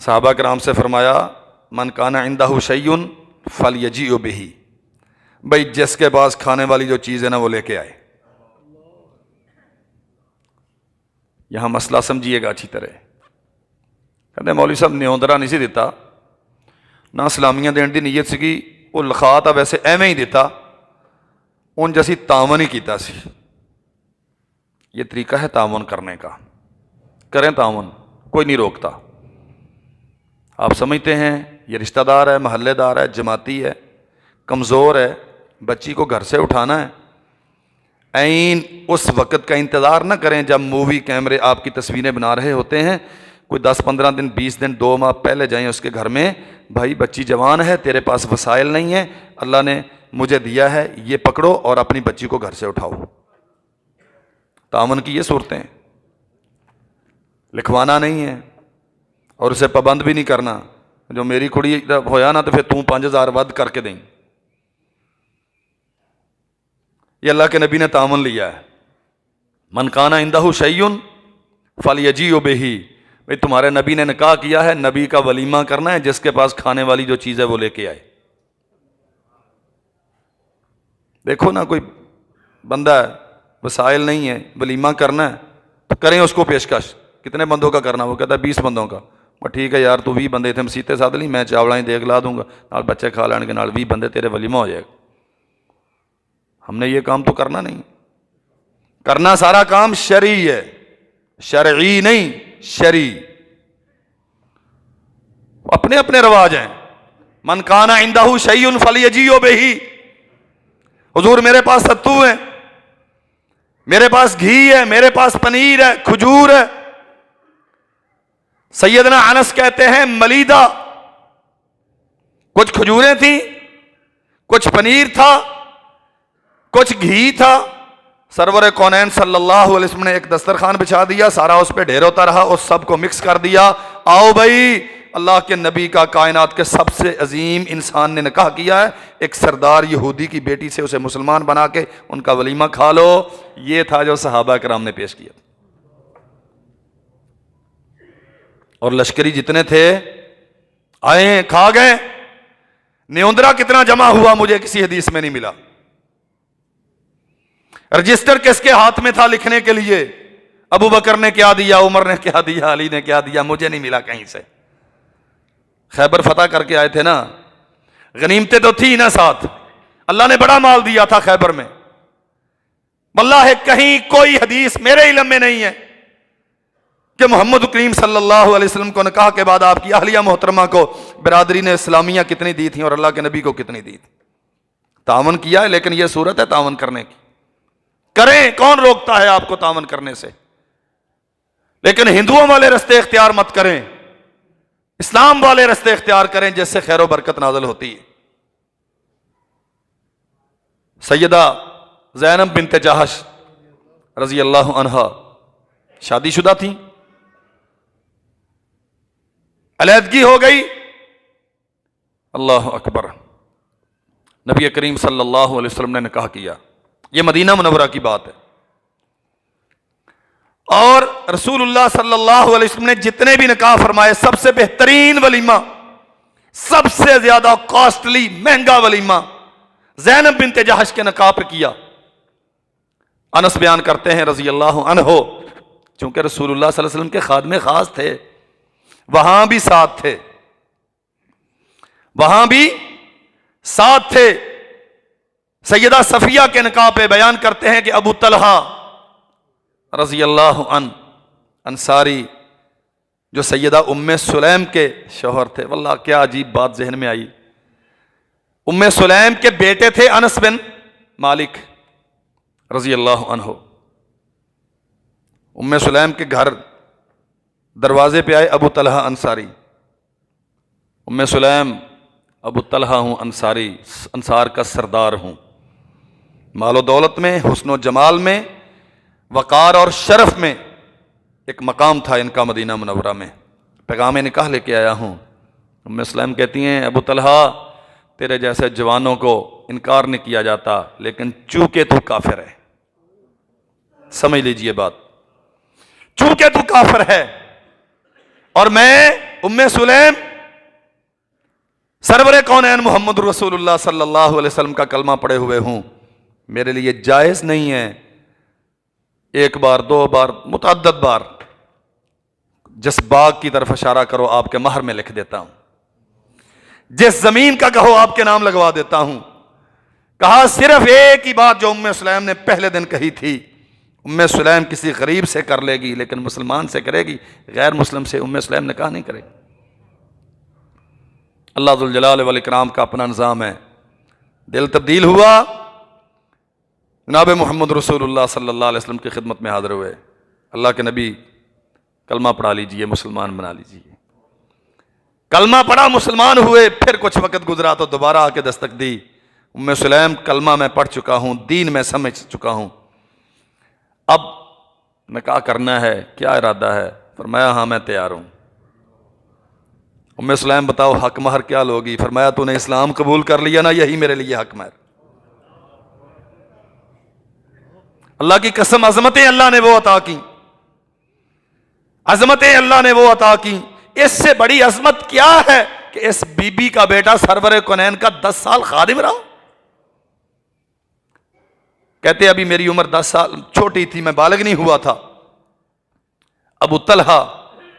صحابہ کرام سے فرمایا من کان عندہ شیء فلیجیء بہ، بھائی جس کے پاس کھانے والی جو چیز ہے نا وہ لے کے آئے۔ یہاں مسئلہ سمجھیے گا اچھی طرح۔ کہتے مولوی صاحب نیوندرا نہیں سی دیتا، نہ سلامیاں دین دی نیت سی، وہ لکھا تا ویسے ایویں ہی دیتا، ان جیسی تعاون ہی کیتا سی۔ یہ طریقہ ہے تعاون کرنے کا، کریں تعاون، کوئی نہیں روکتا۔ آپ سمجھتے ہیں یہ رشتہ دار ہے، محلے دار ہے، جماعتی ہے، کمزور ہے، بچی کو گھر سے اٹھانا ہے، عین اس وقت کا انتظار نہ کریں جب مووی کیمرے آپ کی تصویریں بنا رہے ہوتے ہیں، کوئی 10-15 دن 20 دن 2 ماہ پہلے جائیں اس کے گھر میں، بھائی بچی جوان ہے، تیرے پاس وسائل نہیں ہیں، اللہ نے مجھے دیا ہے، یہ پکڑو اور اپنی بچی کو گھر سے اٹھاؤ۔ تعاون کی یہ صورتیں ہیں، لکھوانا نہیں ہے اور اسے پابند بھی نہیں کرنا، جو میری کڑی ہویا نا تو پھر تم 5000 ود کر کے دیں۔ یہ اللہ کے نبی نے تعاون لیا ہے، من کان عندہ شیء فلیجیء بہ، بھئی تمہارے نبی نے نکاح کیا ہے، نبی کا ولیمہ کرنا ہے، جس کے پاس کھانے والی جو چیز ہے وہ لے کے آئے۔ دیکھو نا کوئی بندہ ہے، وسائل نہیں ہے، ولیمہ کرنا ہے تو کریں اس کو پیشکش، کتنے بندوں کا کرنا؟ وہ کہتا ہے 20 بندوں کا۔ ٹھیک ہے یار، تو 20 بندے تھے مسیتے ساتھ لی، میں چاوڑائیں دیکھ لا دوں گا، نال بچے کھا لین کے، نال 20 بندے تیرے ولیمہ ہو جائے گا۔ ہم نے یہ کام تو کرنا نہیں، کرنا سارا کام شرعی ہے، شرعی نہیں شرعی۔ اپنے اپنے رواج ہیں، من کان عندہ شیء فلیجیء بہ، حضور میرے پاس ستو ہے، میرے پاس گھی ہے، میرے پاس پنیر ہے، کھجور ہے۔ سیدنا انس کہتے ہیں ملیدہ، کچھ کھجوریں تھیں، کچھ پنیر تھا، کچھ گھی تھا۔ سرور کونین صلی اللہ علیہ وسلم نے ایک دسترخوان بچھا دیا، سارا اس پہ ڈھیر ہوتا رہا، اس سب کو مکس کر دیا، آؤ بھائی اللہ کے نبی کا کائنات کے سب سے عظیم انسان نے نکاح کیا ہے، ایک سردار یہودی کی بیٹی سے، اسے مسلمان بنا کے ان کا ولیمہ کھا لو۔ یہ تھا جو صحابہ کرام نے پیش کیا، اور لشکری جتنے تھے آئے کھا گئے۔ نیوندرا کتنا جمع ہوا مجھے کسی حدیث میں نہیں ملا۔ رجسٹر کس کے ہاتھ میں تھا لکھنے کے لیے؟ ابو بکر نے کیا دیا، عمر نے کیا دیا، علی نے کیا دیا، مجھے نہیں ملا کہیں سے۔ خیبر فتح کر کے آئے تھے نا، غنیمتیں تو تھی نا ساتھ، اللہ نے بڑا مال دیا تھا خیبر میں۔ واللہ کہیں کوئی حدیث میرے علم میں نہیں ہے کہ محمد کریم صلی اللہ علیہ وسلم کو نکاح کے بعد آپ کی اہلیہ محترمہ کو برادری نے اسلامیہ کتنی دی تھیں اور اللہ کے نبی کو کتنی دی تھی۔ تعاون کیا ہے، لیکن یہ صورت ہے تعاون کرنے کی، کریں، کون روکتا ہے آپ کو تعاون کرنے سے؟ لیکن ہندوؤں والے رستے اختیار مت کریں، اسلام والے رستے اختیار کریں جس سے خیر و برکت نازل ہوتی ہے۔ سیدہ زینب بنت جہش رضی اللہ عنہا شادی شدہ تھیں، علیحدگی ہو گئی، اللہ اکبر، نبی کریم صلی اللہ علیہ وسلم نے نکاح کیا۔ یہ مدینہ منورہ کی بات ہے، اور رسول اللہ صلی اللہ علیہ وسلم نے جتنے بھی نکاح فرمائے، سب سے بہترین ولیمہ، سب سے زیادہ کاسٹلی مہنگا ولیمہ زینب بنت جہش کے نکاح پہ کیا۔ انس بیان کرتے ہیں رضی اللہ عنہ، چونکہ رسول اللہ صلی اللہ علیہ وسلم کے خادم خاص تھے، وہاں بھی ساتھ تھے، وہاں بھی ساتھ تھے۔ سیدہ صفیہ کے نکاح پہ بیان کرتے ہیں کہ ابو طلحہ رضی اللہ عنہ انصاری، جو سیدہ ام سلیم کے شوہر تھے، واللہ کیا عجیب بات ذہن میں آئی، ام سلیم کے بیٹے تھے انس بن مالک رضی اللہ عنہ۔ ام سلیم کے گھر دروازے پہ آئے ابو طلحہ انصاری، ام سلیم، ابو طلحہ ہوں انصاری، انصار کا سردار ہوں، مال و دولت میں، حسن و جمال میں، وقار اور شرف میں ایک مقام تھا ان کا مدینہ منورہ میں، پیغام نکاح لے کے آیا ہوں۔ ام سلیم کہتی ہیں ابو طلحہ تیرے جیسے جوانوں کو انکار نہیں کیا جاتا، لیکن چونکہ تو کافر ہے، سمجھ لیجئے بات، چونکہ تو کافر ہے اور میں ام سلیم سرور کونین محمد رسول اللہ صلی اللہ علیہ وسلم کا کلمہ پڑھے ہوئے ہوں، میرے لیے جائز نہیں ہے ایک بار، دو بار، متعدد بار جس باغ کی طرف اشارہ کرو آپ کے مہر میں لکھ دیتا ہوں، جس زمین کا کہو آپ کے نام لگوا دیتا ہوں۔ کہا صرف ایک ہی بات جو ام سلیم نے پہلے دن کہی تھی، ام سلیم کسی غریب سے کر لے گی لیکن مسلمان سے کرے گی، غیر مسلم سے ام سلیم نے کہا نہیں کرے گی۔ اللہ ذوالجلال والاکرام کا اپنا نظام ہے، دل تبدیل ہوا، جناب محمد رسول اللہ صلی اللہ علیہ وسلم کی خدمت میں حاضر ہوئے، اللہ کے نبی کلمہ پڑھا لیجئے، مسلمان بنا لیجئے۔ کلمہ پڑھا، مسلمان ہوئے، پھر کچھ وقت گزرا تو دوبارہ آ کے دستک دی، ام سلیم کلمہ میں پڑھ چکا ہوں، دین میں سمجھ چکا ہوں، اب نکاح کرنا ہے، کیا ارادہ ہے؟ فرمایا ہاں میں تیار ہوں۔ ام سلیم بتاؤ حق مہر کیا لوگی؟ فرمایا تو نے اسلام قبول کر لیا نا، یہی میرے لیے حق مہر۔ اللہ کی قسم، عظمتیں اللہ نے وہ عطا کی، عظمتیں اللہ نے وہ عطا کی، اس سے بڑی عظمت کیا ہے کہ اس بی بی کا بیٹا سرور کونین کا 10 سال خادم رہا۔ کہتے ابھی میری عمر 10 سال چھوٹی تھی، میں بالغ نہیں ہوا تھا۔ ابو طلحہ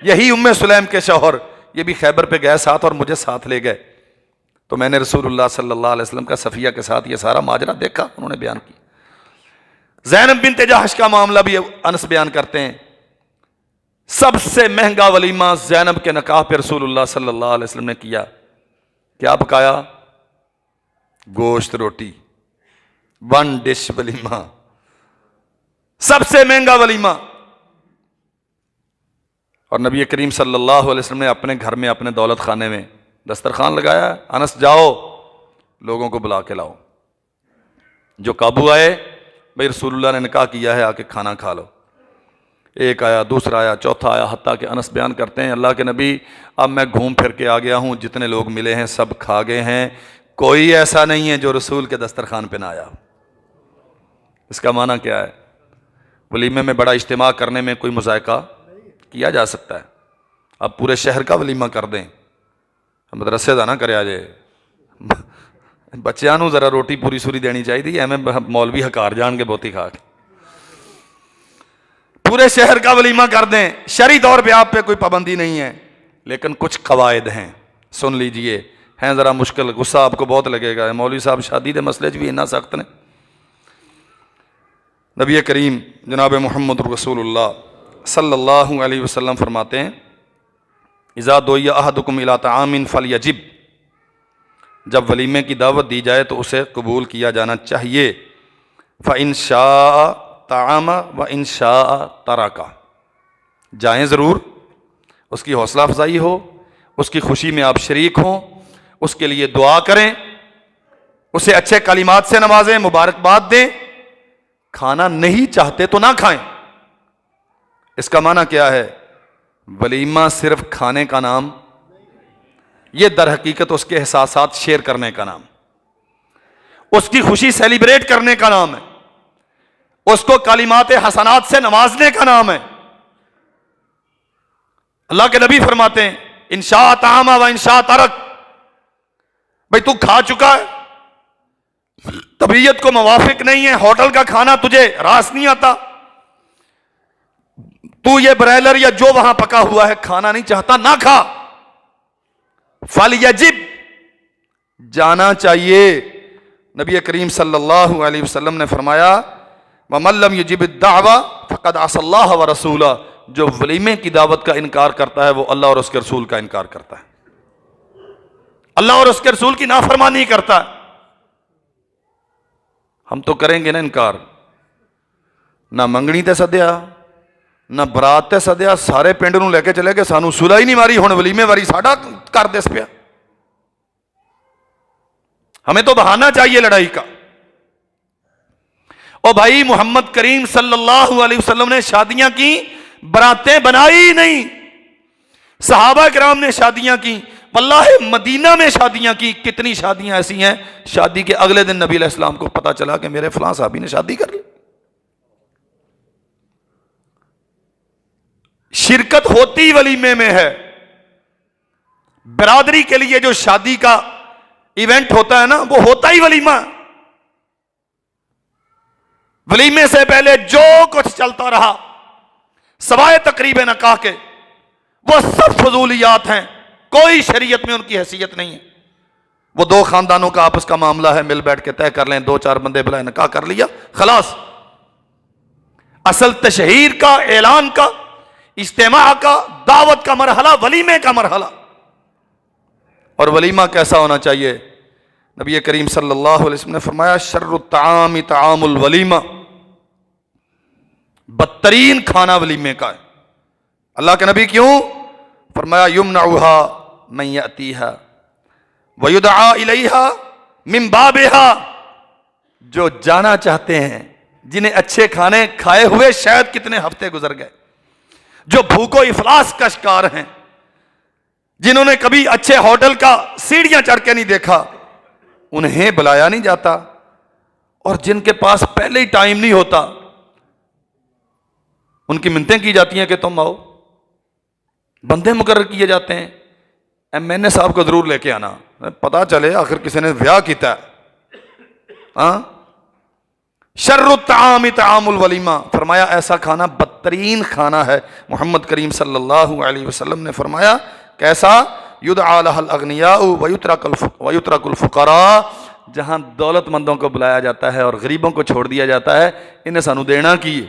یہی ام سلیم کے شوہر، یہ بھی خیبر پہ گئے ساتھ اور مجھے ساتھ لے گئے، تو میں نے رسول اللہ صلی اللہ علیہ وسلم کا صفیہ کے ساتھ یہ سارا ماجرا دیکھا، انہوں نے بیان کیا۔ زینب بنت جحش کا معاملہ بھی انس بیان کرتے ہیں، سب سے مہنگا ولیمہ زینب کے نکاح پہ رسول اللہ صلی اللہ علیہ وسلم نے کیا۔ کیا پکایا؟ گوشت روٹی، 1 ڈش ولیمہ، سب سے مہنگا ولیمہ۔ اور نبی کریم صلی اللہ علیہ وسلم نے اپنے گھر میں، اپنے دولت خانے میں دسترخوان لگایا، انس جاؤ لوگوں کو بلا کے لاؤ، جو قابو آئے بھئی رسول اللہ نے نکاح کیا ہے، آ کے کھانا کھا لو۔ ایک آیا، دوسرا آیا، چوتھا آیا، حتیٰ کہ انس بیان کرتے ہیں اللہ کے نبی اب میں گھوم پھر کے آ گیا ہوں، جتنے لوگ ملے ہیں سب کھا گئے ہیں، کوئی ایسا نہیں ہے جو رسول کے دسترخوان پہ نہ آیا۔ اس کا معنی کیا ہے؟ ولیمے میں بڑا اجتماع کرنے میں کوئی مذائقہ کیا جا سکتا ہے، اب پورے شہر کا ولیمہ کر دیں، مدرسے دا نہ کرے آجے، بچیاں نو ذرا روٹی پوری سوری دینی چاہیے تھی، ایویں مولوی حکار جان کے بہتی کھا کے، پورے شہر کا ولیمہ کر دیں، شرعی طور پہ آپ پہ کوئی پابندی نہیں ہے، لیکن کچھ قواعد ہیں، سن لیجئے، ہیں ذرا مشکل، غصہ آپ کو بہت لگے گا، مولوی صاحب شادی دے مسئلے بھی اتنا سخت نے۔ نبی کریم جناب محمد رسول اللہ صلی اللہ علیہ وسلم فرماتے ہیں اذا دعی احدکم الی طعام فلیجب، جب ولیمے کی دعوت دی جائے تو اسے قبول کیا جانا چاہیے، فإن شاء طعام وإن شاء ترک، جائیں ضرور، اس کی حوصلہ افزائی ہو، اس کی خوشی میں آپ شریک ہوں، اس کے لیے دعا کریں، اسے اچھے کلمات سے نوازیں، مبارکباد دیں، کھانا نہیں چاہتے تو نہ کھائیں۔ اس کا معنی کیا ہے؟ ولیمہ صرف کھانے کا نام، یہ در حقیقت اس کے احساسات شیئر کرنے کا نام، اس کی خوشی سیلیبریٹ کرنے کا نام ہے، اس کو کلمات حسنات سے نوازنے کا نام ہے۔ اللہ کے نبی فرماتے ہیں انشاء طعام و انشاء ترک، بھئی تو کھا چکا ہے، طبیعت کو موافق نہیں ہے، ہوٹل کا کھانا تجھے راس نہیں آتا، تو یہ برائلر یا جو وہاں پکا ہوا ہے کھانا نہیں چاہتا، نہ کھا، فَلْيَجِبْ، جانا چاہیے۔ نبی کریم صلی اللہ علیہ وسلم نے فرمایا وَمَن لَّمْ يُجِبِ الدَّعْوَةَ فَقَدْ عَصَى اللَّهَ وَرَسُولَهُ، جو ولیمے کی دعوت کا انکار کرتا ہے وہ اللہ اور اس کے رسول کا انکار کرتا ہے، اللہ اور اس کے رسول کی نافرمانی کرتا ہے۔ ہم تو کریں گے نا انکار، نہ منگنی تے سدیا، نہ برات تے سدیا، سارے پنڈ نو لے کے چلے گئے، سانو سلا ہی نہیں ماری، ہن ولیمے واری ساڈا کر دس پیا۔ ہمیں تو بہانہ چاہیے لڑائی کا۔ او بھائی محمد کریم صلی اللہ علیہ وسلم نے شادیاں کی، براتیں بنائی نہیں، صحابہ کرام نے شادیاں کی، واللہ مدینہ میں شادیاں کی، کتنی شادیاں ایسی ہیں شادی کے اگلے دن نبی علیہ السلام کو پتا چلا کہ میرے فلاں صحابی نے شادی کر لی۔ شرکت ہوتی ولیمے میں ہے، برادری کے لیے جو شادی کا ایونٹ ہوتا ہے نا، وہ ہوتا ہی ولیمہ. ولیمے سے پہلے جو کچھ چلتا رہا سوائے تقریب نکاح کے، وہ سب فضولیات ہیں، کوئی شریعت میں ان کی حیثیت نہیں ہے. وہ دو خاندانوں کا آپس کا معاملہ ہے، مل بیٹھ کے طے کر لیں، دو چار بندے بلائے، نکاح کر لیا، خلاص. اصل تشہیر کا، اعلان کا، اجتماع کا، دعوت کا مرحلہ ولیمے کا مرحلہ. اور ولیمہ کیسا ہونا چاہیے؟ نبی کریم صلی اللہ علیہ وسلم نے فرمایا شر الطعام طعام الولیمہ، بدترین کھانا ولیمے کا ہے. اللہ کے نبی کیوں؟ فرمایا یمنعها من یأتیہا ویدعا الیہا من بابہا، جو جانا چاہتے ہیں، جنہیں اچھے کھانے کھائے ہوئے شاید کتنے ہفتے گزر گئے، جو بھوک و افلاس کا شکار ہیں، جنہوں نے کبھی اچھے ہوٹل کا سیڑھیاں چڑھ کے نہیں دیکھا، انہیں بلایا نہیں جاتا. اور جن کے پاس پہلے ہی ٹائم نہیں ہوتا، ان کی منتیں کی جاتی ہیں کہ تم آؤ. بندے مقرر کیے جاتے ہیں، ایم این اے صاحب کو ضرور لے کے آنا، پتا چلے آخر کسی نے بیاہ کیتا ہے. شر الطعام طعام الولیمہ، فرمایا ایسا کھانا بدترین کھانا ہے. محمد کریم صلی اللہ علیہ وسلم نے فرمایا کیسا؟ یدعا لہ الاغنیاء ویترک الفقراء، جہاں دولت مندوں کو بلایا جاتا ہے اور غریبوں کو چھوڑ دیا جاتا ہے. انہیں سانو دینا کی ہے.